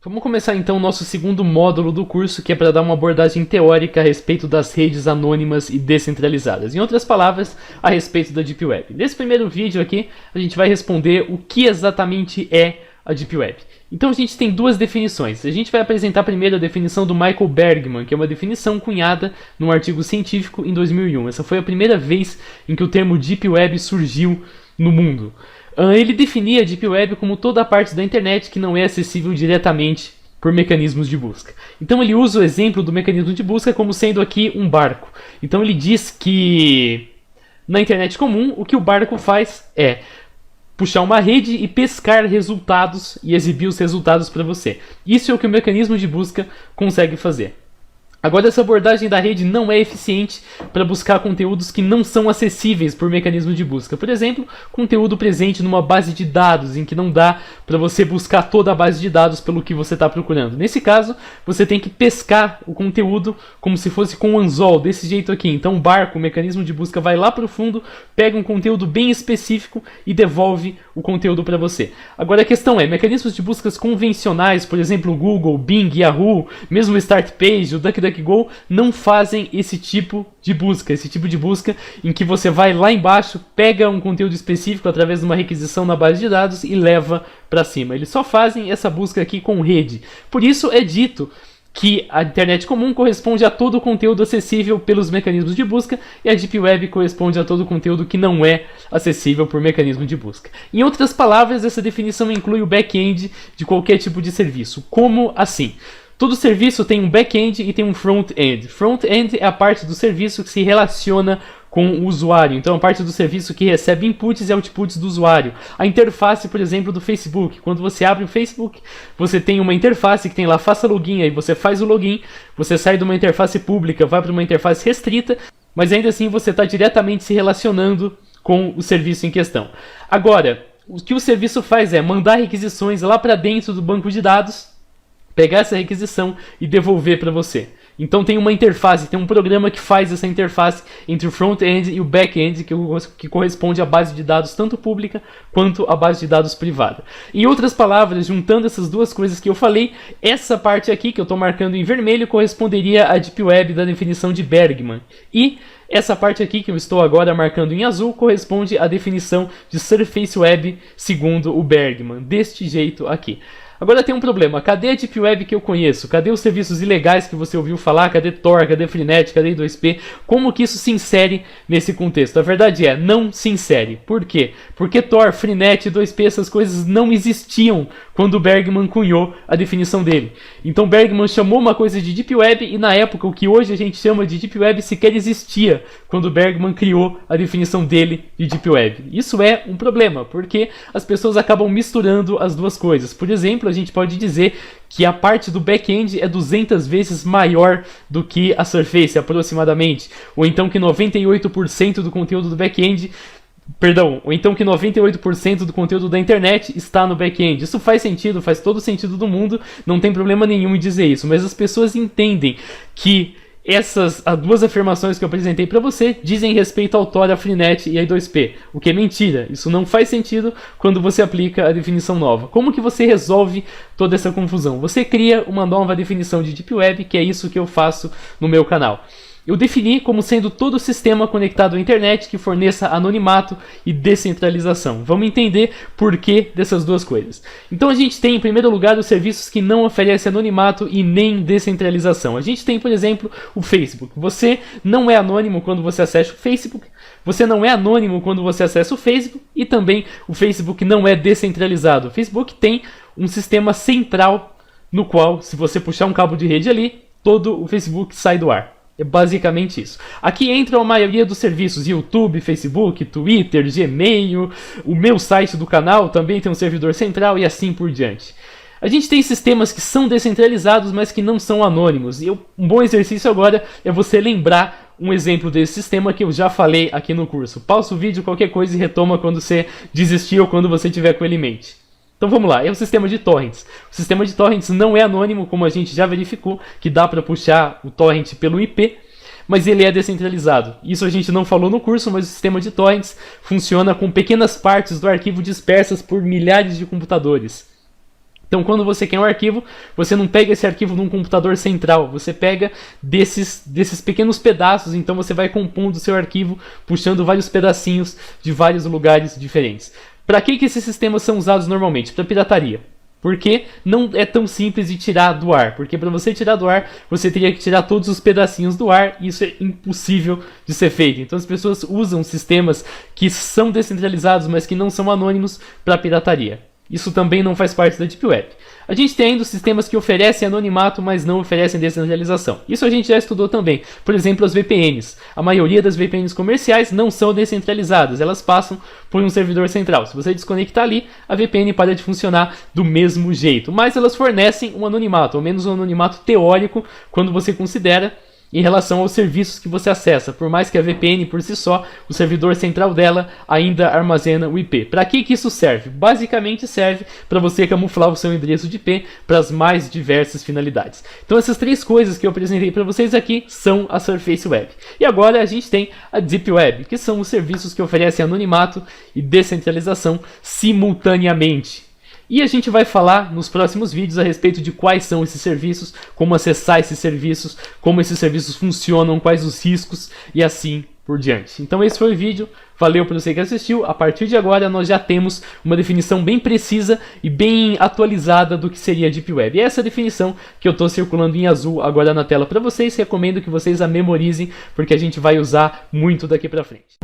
Vamos começar então o nosso segundo módulo do curso, que é para dar uma abordagem teórica a respeito das redes anônimas e descentralizadas. Em outras palavras, a respeito da Deep Web. Nesse primeiro vídeo aqui, a gente vai responder o que exatamente é a Deep Web. Então a gente tem duas definições. A gente vai apresentar primeiro a definição do Michael Bergman, que é uma definição cunhada num artigo científico em 2001. Essa foi a primeira vez em que o termo Deep Web surgiu no mundo. Ele definia a Deep Web como toda a parte da internet que não é acessível diretamente por mecanismos de busca. Então ele usa o exemplo do mecanismo de busca como sendo aqui um barco. Então ele diz que na internet comum o que o barco faz é puxar uma rede e pescar resultados e exibir os resultados para você. Isso é o que o mecanismo de busca consegue fazer. Agora, essa abordagem da rede não é eficiente para buscar conteúdos que não são acessíveis por mecanismo de busca. Por exemplo, conteúdo presente numa base de dados, em que não dá para você buscar toda a base de dados pelo que você está procurando. Nesse caso, você tem que pescar o conteúdo como se fosse com um anzol, desse jeito aqui. Então, o barco, o mecanismo de busca, vai lá para o fundo, pega um conteúdo bem específico e devolve o conteúdo para você. Agora, a questão é, mecanismos de buscas convencionais, por exemplo, o Google, Bing, Yahoo, mesmo o Startpage, o DuckDuckGo, não fazem esse tipo de busca em que você vai lá embaixo, pega um conteúdo específico através de uma requisição na base de dados e leva para cima. Eles só fazem essa busca aqui com rede. Por isso é dito que a internet comum corresponde a todo o conteúdo acessível pelos mecanismos de busca e a Deep Web corresponde a todo o conteúdo que não é acessível por mecanismo de busca. Em outras palavras, essa definição inclui o back-end de qualquer tipo de serviço. Como assim? Todo serviço tem um back-end e tem um front-end. Front-end é a parte do serviço que se relaciona com o usuário. Então, a parte do serviço que recebe inputs e outputs do usuário. A interface, por exemplo, do Facebook. Quando você abre o Facebook, você tem uma interface que tem lá, faça login, aí você faz o login, você sai de uma interface pública, vai para uma interface restrita, mas ainda assim você está diretamente se relacionando com o serviço em questão. Agora, o que o serviço faz é mandar requisições lá para dentro do banco de dados, pegar essa requisição e devolver para você. Então tem uma interface, tem um programa que faz essa interface entre o front-end e o back-end que corresponde à base de dados tanto pública quanto à base de dados privada. Em outras palavras, juntando essas duas coisas que eu falei, essa parte aqui que eu estou marcando em vermelho corresponderia à Deep Web da definição de Bergman. E essa parte aqui que eu estou agora marcando em azul corresponde à definição de Surface Web segundo o Bergman, deste jeito aqui. Agora tem um problema, cadê a Deep Web que eu conheço? Cadê os serviços ilegais que você ouviu falar? Cadê Tor? Cadê Freenet? Cadê I2P? Como que isso se insere nesse contexto? A verdade é, não se insere. Por quê? Porque Tor, Freenet, I2P, essas coisas não existiam quando Bergman cunhou a definição dele. Então Bergman chamou uma coisa de Deep Web e na época o que hoje a gente chama de Deep Web sequer existia quando Bergman criou a definição dele de Deep Web. Isso é um problema, porque as pessoas acabam misturando as duas coisas. Por exemplo, a gente pode dizer que a parte do back-end é 200 vezes maior do que a Surface, aproximadamente. Ou então que 98% do conteúdo do back-end... ou então que 98% do conteúdo da internet está no back-end. Isso faz sentido, faz todo o sentido do mundo, não tem problema nenhum em dizer isso, mas as pessoas entendem que essas as duas afirmações que eu apresentei para você dizem respeito ao Tor, a Freenet e a I2P, o que é mentira. Isso não faz sentido quando você aplica a definição nova. Como que você resolve toda essa confusão? Você cria uma nova definição de Deep Web, que é isso que eu faço no meu canal. Eu defini como sendo todo sistema conectado à internet que forneça anonimato e descentralização. Vamos entender por que dessas duas coisas. Então a gente tem, em primeiro lugar, os serviços que não oferecem anonimato e nem descentralização. A gente tem, por exemplo, o Facebook. Você não é anônimo quando você acessa o Facebook. Você não é anônimo quando você acessa o Facebook. E também o Facebook não é descentralizado. O Facebook tem um sistema central no qual, se você puxar um cabo de rede ali, todo o Facebook sai do ar. É basicamente isso. Aqui entra a maioria dos serviços, YouTube, Facebook, Twitter, Gmail, o meu site do canal também tem um servidor central e assim por diante. A gente tem sistemas que são descentralizados, mas que não são anônimos. E um bom exercício agora é você lembrar um exemplo desse sistema que eu já falei aqui no curso. Pausa o vídeo, qualquer coisa e retoma quando você desistir ou quando você tiver com ele em mente. Então vamos lá, é o sistema de torrents. O sistema de torrents não é anônimo, como a gente já verificou, que dá para puxar o torrent pelo IP, mas ele é descentralizado. Isso a gente não falou no curso, mas o sistema de torrents funciona com pequenas partes do arquivo dispersas por milhares de computadores. Então, quando você quer um arquivo, você não pega esse arquivo num computador central, você pega desses pequenos pedaços, então você vai compondo o seu arquivo, puxando vários pedacinhos de vários lugares diferentes. Para que esses sistemas são usados normalmente? Para pirataria. Porque não é tão simples de tirar do ar. Porque para você tirar do ar, você teria que tirar todos os pedacinhos do ar. E isso é impossível de ser feito. Então as pessoas usam sistemas que são descentralizados, mas que não são anônimos para pirataria. Isso também não faz parte da Deep Web. A gente tem ainda os sistemas que oferecem anonimato, mas não oferecem descentralização. Isso a gente já estudou também. Por exemplo, as VPNs. A maioria das VPNs comerciais não são descentralizadas. Elas passam por um servidor central. Se você desconectar ali, a VPN para de funcionar do mesmo jeito. Mas elas fornecem um anonimato, ao menos um anonimato teórico, quando você considera em relação aos serviços que você acessa. Por mais que a VPN por si só, o servidor central dela ainda armazena o IP. Para que isso serve? Basicamente serve para você camuflar o seu endereço de IP para as mais diversas finalidades. Então essas três coisas que eu apresentei para vocês aqui são a Surface Web. E agora a gente tem a Deep Web, que são os serviços que oferecem anonimato e descentralização simultaneamente. E a gente vai falar nos próximos vídeos a respeito de quais são esses serviços, como acessar esses serviços, como esses serviços funcionam, quais os riscos e assim por diante. Então esse foi o vídeo, valeu por você que assistiu. A partir de agora nós já temos uma definição bem precisa e bem atualizada do que seria a Deep Web. E essa definição que eu estou circulando em azul agora na tela para vocês, recomendo que vocês a memorizem, porque a gente vai usar muito daqui para frente.